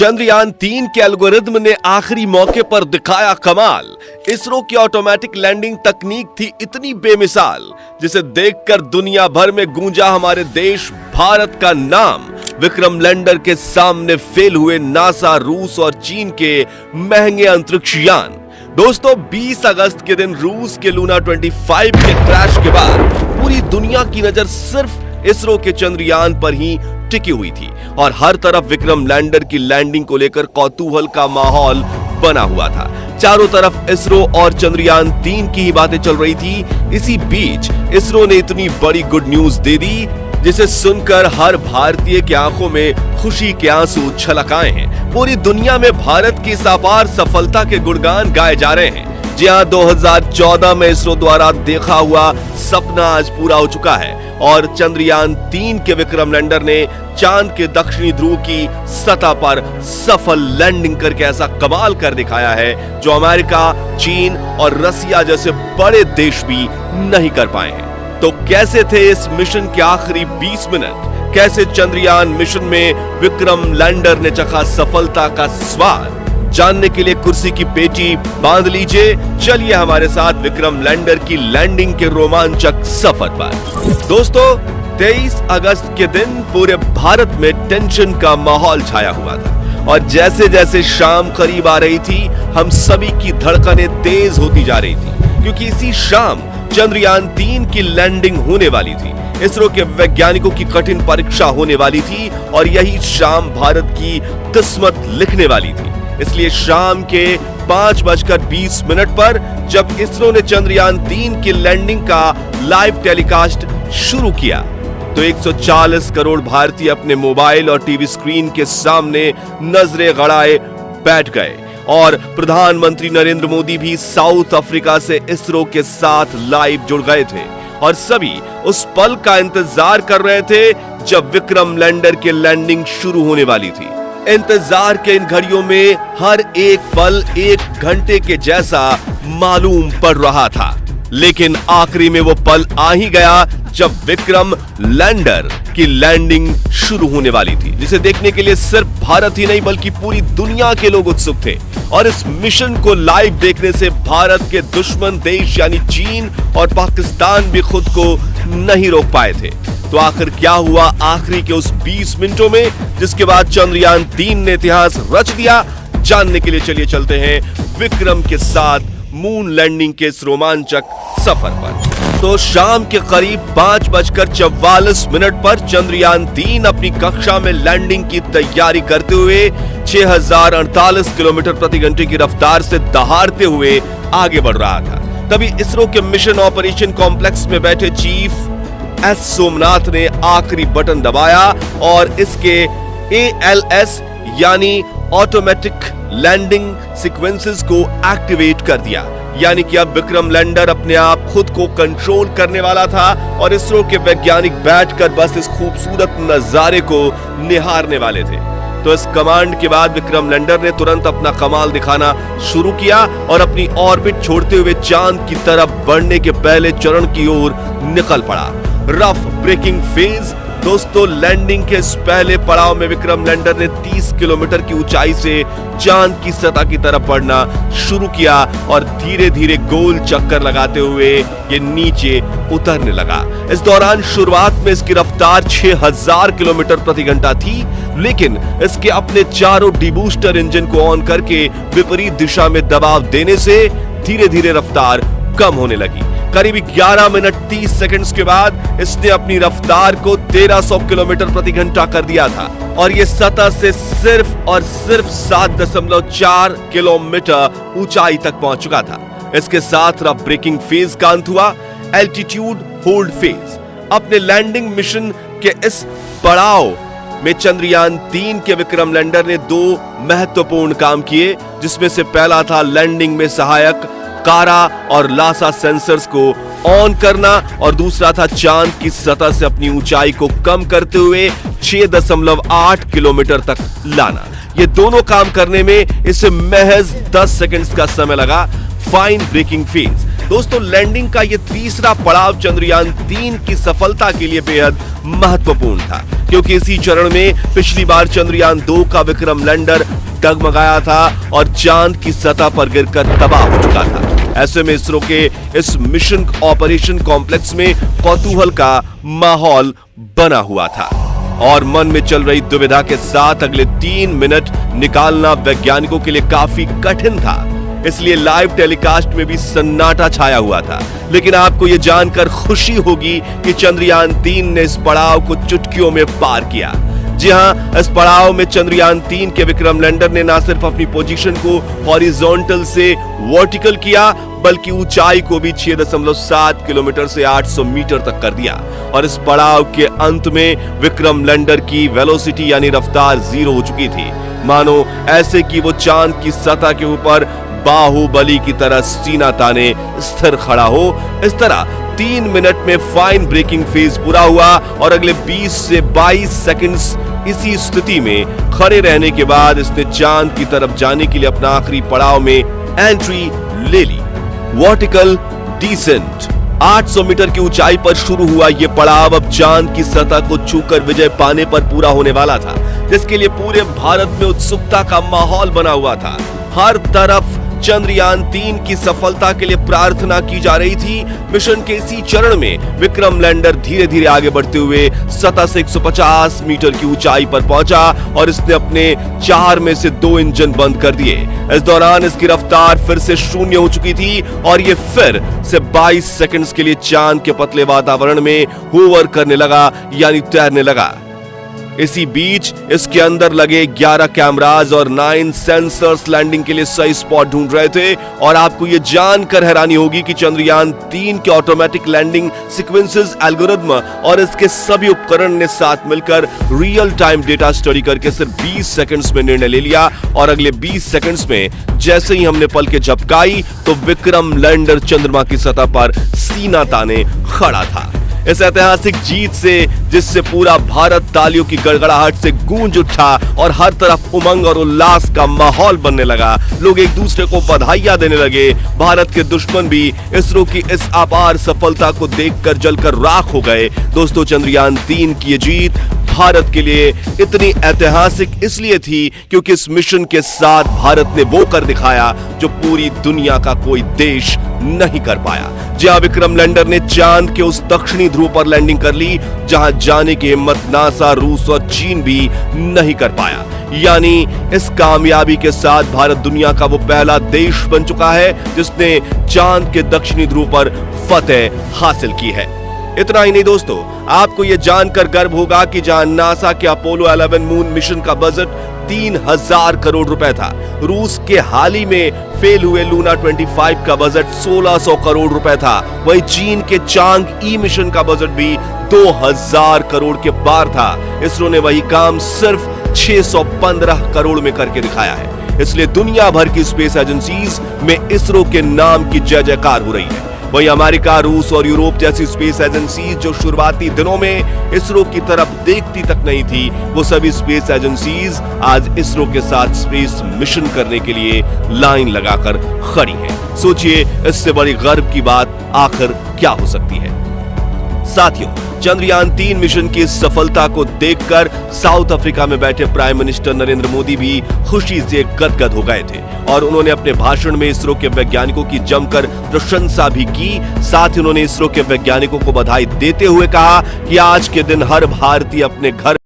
चंद्रयान-3 के एल्गोरिदम ने आखिरी मौके पर दिखाया कमाल। इसरो की ऑटोमेटिक लैंडिंग तकनीक थी इतनी बेमिसाल, जिसे देखकर दुनिया भर में गूंजा हमारे देश भारत का नाम। विक्रम लैंडर के सामने फेल हुए नासा, रूस और चीन के महंगे अंतरिक्ष यान। दोस्तों, 20 अगस्त के दिन रूस के लूना 25 के क्रैश के बाद पूरी दुनिया की नजर सिर्फ इसरो के चंद्रयान पर ही टिकी हुई थी और हर तरफ विक्रम लैंडर की लैंडिंग को लेकर कौतूहल का माहौल बना हुआ था। चारों तरफ इसरो और चंद्रयान-3 की ही बातें चल रही थी। इसी बीच इसरो ने इतनी बड़ी गुड न्यूज दे दी, जिसे सुनकर हर भारतीय की आंखों में खुशी के आंसू छलक आए हैं। पूरी दुनिया में भारत की इस अपार सफलता के गुणगान गाए जा रहे हैं। जी हां, 2014 में इसरो द्वारा देखा हुआ सपना आज पूरा हो चुका है और चंद्रयान-3 के विक्रम लैंडर ने चांद के दक्षिणी ध्रुव की सतह पर सफल लैंडिंग करके ऐसा कमाल कर दिखाया है जो अमेरिका, चीन और रसिया जैसे बड़े देश भी नहीं कर पाए हैं। तो कैसे थे इस मिशन के आखिरी 20 मिनट? कैसे चंद्रयान मिशन में विक्रम लैंडर ने चखा सफलता का स्वाद? जानने के लिए कुर्सी की पेटी बांध लीजिए। चलिए हमारे साथ विक्रम लैंडर की लैंडिंग के रोमांचक सफर पर। दोस्तों, 23 अगस्त के दिन पूरे भारत में टेंशन का माहौल छाया हुआ था और जैसे जैसे शाम करीब आ रही थी, हम सभी की धड़कनें तेज होती जा रही थी, क्योंकि इसी शाम चंद्रयान-3 की लैंडिंग होने वाली थी। इसरो के वैज्ञानिकों की कठिन परीक्षा होने वाली थी और यही शाम भारत की किस्मत लिखने वाली थी। इसलिए शाम के 5:20 पर जब इसरो ने चंद्रयान-3 की लैंडिंग का लाइव टेलीकास्ट शुरू किया, तो 140 करोड़ भारतीय अपने मोबाइल और टीवी स्क्रीन के सामने नजरें गड़ाए बैठ गए और प्रधानमंत्री नरेंद्र मोदी भी साउथ अफ्रीका से इसरो के साथ लाइव जुड़ गए थे और सभी उस पल का इंतजार कर रहे थे जब विक्रम लैंडर की लैंडिंग शुरू होने वाली थी। इंतजार के इन घड़ियों में हर एक पल 1 घंटे के जैसा मालूम पड़ रहा था, लेकिन आखिरी में वो पल आ ही गया जब विक्रम लैंडर की लैंडिंग शुरू होने वाली थी, जिसे देखने के लिए सिर्फ भारत ही नहीं बल्कि पूरी दुनिया के लोग उत्सुक थे। और इस मिशन को लाइव देखने से भारत के दुश्मन देश यानी चीन और पाकिस्तान भी खुद को नहीं रोक पाए थे। तो आखिर क्या हुआ आखिरी के उस 20 मिनटों में, जिसके बाद चंद्रयान-3 ने इतिहास रच दिया? जानने के लिए चलिए चलते हैं विक्रम के साथ मून लैंडिंग के इस रोमांचक सफर पर। तो शाम के करीब 5:44 पर चंद्रयान-3 अपनी कक्षा में लैंडिंग की तैयारी करते हुए 6048 किलोमीटर प्रति घंटे की रफ्तार से दहाड़ते हुए आगे बढ़ रहा था। तभी इसरो के मिशन ऑपरेशन कॉम्प्लेक्स में बैठे चीफ एस सोमनाथ ने आखिरी बटन दबाया और इसके ALS यानी ऑटोमेटिक लैंडिंग सीक्वेंसेस को एक्टिवेट कर दिया। यानी कि अब विक्रम लैंडर अपने आप खुद को कंट्रोल करने वाला था और इसरो के वैज्ञानिक बैठकर बस इस खूबसूरत नजारे को निहारने वाले थे। तो इस कमांड के बाद विक्रम लैंडर ने तुरंत अपना कमाल दिखाना शुरू किया और अपनी ऑर्बिट छोड़ते हुए चांद की तरफ बढ़ने के पहले चरण की ओर निकल पड़ा। Rough breaking phase. दोस्तों, लैंडिंग के इस पहले पड़ाव में विक्रम लैंडर ने 30 किलोमीटर की ऊंचाई से चांद की सतह की तरफ बढ़ना शुरू किया और धीरे धीरे गोल चक्कर लगाते हुए ये नीचे उतरने लगा। इस दौरान शुरुआत में इसकी रफ्तार 6000 किलोमीटर प्रति घंटा थी, लेकिन इसके अपने चारों डीबूस्टर इंजन को ऑन करके विपरीत दिशा में दबाव देने से धीरे धीरे रफ्तार कम होने लगी। करीब 11 मिनट 30 सेकंड्स के बाद इसने अपनी रफ्तार को 1300 किलोमीटर प्रति घंटा कर दिया था और ये सतह से सिर्फ और सिर्फ 7.4 किलोमीटर ऊंचाई तक पहुंच चुका था। इसके साथ रफ ब्रेकिंग फेज का अंत हुआ। Altitude hold phase. अपने लैंडिंग मिशन के इस पड़ाव में चंद्रयान-3 के विक्रम लैंडर ने 2 महत्वपूर्ण काम किए, जिसमें से पहला था लैंडिंग में सहायक कारा और लासा सेंसर्स को ऑन करना और दूसरा था चांद की सतह से अपनी ऊंचाई को कम करते हुए 6.8 किलोमीटर तक लाना। ये दोनों काम करने में इसे महज 10 सेकंड्स का समय लगा। Fine braking phase. दोस्तों, लैंडिंग का ये तीसरा पड़ाव चंद्रयान-3 की सफलता के लिए बेहद महत्वपूर्ण था। क्योंकि इसी चरण में पिछली बार चंद्रयान 2 का विक्रम लैंडर डगमगाया था और चांद की सतह पर गिरकर तबाह हो चुका था। ऐसे में इसरो के इस मिशन ऑपरेशन कॉम्प्लेक्स में कौतूहल का माहौल बना हुआ था और मन में चल रही दुविधा के साथ अगले 3 मिनट निकालना वैज्ञानिकों के लिए काफी कठिन था। इसलिए लाइव टेलीकास्ट में भी सन्नाटा छाया हुआ था। लेकिन आपको यह जानकर खुशी होगी कि चंद्रयान 3 ने इस पड़ाव को चुटकियों में पार किया। जी हां, इस पड़ाव में चंद्रयान 3 के विक्रम लैंडर ने न सिर्फ अपनी पोजीशन को हॉरिजॉन्टल से वर्टिकल किया, बल्कि ऊंचाई को भी 6.7 किलोमीटर से 800 मीटर तक कर दिया। और इस पड़ाव के अंत में विक्रम लैंडर की वेलोसिटी यानी रफ्तार 0 हो चुकी थी। मानो ऐसे कि वो चांद की सतह के ऊपर बाहुबली की तरह सीना ताने स्थिर खड़ा हो। इस तरह 3 मिनट में फाइन ब्रेकिंग फेज पूरा हुआ और अगले 20 से 22 सेकंड्स इसी स्थिति में खड़े रहने के बाद इसने चांद की तरफ जाने के लिए अपना आखिरी पड़ाव में एंट्री ले ली। वर्टिकल डिसेंट 800 मीटर की ऊंचाई पर शुरू हुआ यह पड़ाव अब चांद की सतह को छूकर विजय पाने पर पूरा होने वाला था, जिसके लिए पूरे भारत में उत्सुकता का माहौल बना हुआ था। हर तरफ चंद्रयान 3 की सफलता के लिए प्रार्थना की जा रही थी। मिशन के इसी चरण में विक्रम लैंडर धीरे धीरे आगे बढ़ते हुए सतह से 150 मीटर की ऊंचाई पर पहुंचा और इसने अपने 4 में से 2 इंजन बंद कर दिए। इस दौरान इसकी रफ्तार फिर से 0 हो चुकी थी और ये फिर से 22 सेकंड्स के लिए चांद के पतले वातावरण में होवर करने लगा यानी तैरने लगा। इसी बीच इसके अंदर लगे 11 कैमराज और 9 सेंसर्स लैंडिंग के लिए सही स्पॉट ढूंढ रहे थे। और आपको यह जानकर हैरानी होगी कि चंद्रयान 3 के ऑटोमेटिक लैंडिंग सीक्वेंसेस एल्गोरिथम और इसके सभी उपकरण ने साथ मिलकर रियल टाइम डेटा स्टडी करके सिर्फ 20 सेकंड्स में निर्णय ले लिया। और अगले 20 सेकंड्स में जैसे ही हमने पल के झपकाई तो विक्रम लैंडर चंद्रमा की सतह पर सीना ताने खड़ा था। इस ऐतिहासिक जीत से जिससे पूरा भारत तालियों की गड़गड़ाहट से गूंज उठा और हर तरफ उमंग और उल्लास का माहौल बनने लगा। लोग एक दूसरे को बधाइयां देने लगे। भारत के दुश्मन भी इसरो की इस अपार सफलता को देखकर जलकर राख हो गए। दोस्तों, चंद्रयान 3 की ये जीत भारत के लिए इतनी ऐतिहासिक इसलिए थी क्योंकि इस मिशन के साथ भारत ने वो कर दिखाया जो पूरी दुनिया का कोई देश नहीं कर पाया। जहां विक्रम लैंडर ने चांद के उस दक्षिणी ध्रुव पर लैंडिंग कर ली जहां जाने की हिम्मत नासा, रूस और चीन भी नहीं कर पाया। यानी इस कामयाबी के साथ भारत दुनिया का वो पहला देश बन चुका है जिसने चांद के दक्षिणी ध्रुव पर फतेह हासिल की है। इतना ही नहीं दोस्तों, आपको यह जानकर गर्व होगा कि जहां नासा के अपोलो 11 मून मिशन का बजट 3000 करोड़ रुपए था, रूस के हाल ही में फेल हुए लूना 25 का बजट 1600 करोड़ रुपए था। वहीं चीन के चांग ई मिशन का बजट भी 2000 करोड़ के पार था। इसरो ने वही काम सिर्फ 615 करोड़ में करके दिखाया है। इसलिए दुनिया भर की स्पेस एजेंसीज में इसरो के नाम की जय जयकार हो रही है। वहीं अमेरिका, रूस और यूरोप जैसी स्पेस एजेंसीज जो शुरुआती दिनों में इसरो की तरफ देखती तक नहीं थी, वो सभी स्पेस एजेंसीज आज इसरो के साथ स्पेस मिशन करने के लिए लाइन लगाकर खड़ी हैं। सोचिए, इससे बड़ी गर्व की बात आखिर क्या हो सकती है। साथियों, चंद्रयान 3 मिशन की सफलता को देखकर साउथ अफ्रीका में बैठे प्राइम मिनिस्टर नरेंद्र मोदी भी खुशी से गदगद हो गए थे और उन्होंने अपने भाषण में इसरो के वैज्ञानिकों की जमकर प्रशंसा भी की। साथ ही उन्होंने इसरो के वैज्ञानिकों को बधाई देते हुए कहा कि आज के दिन हर भारतीय अपने घर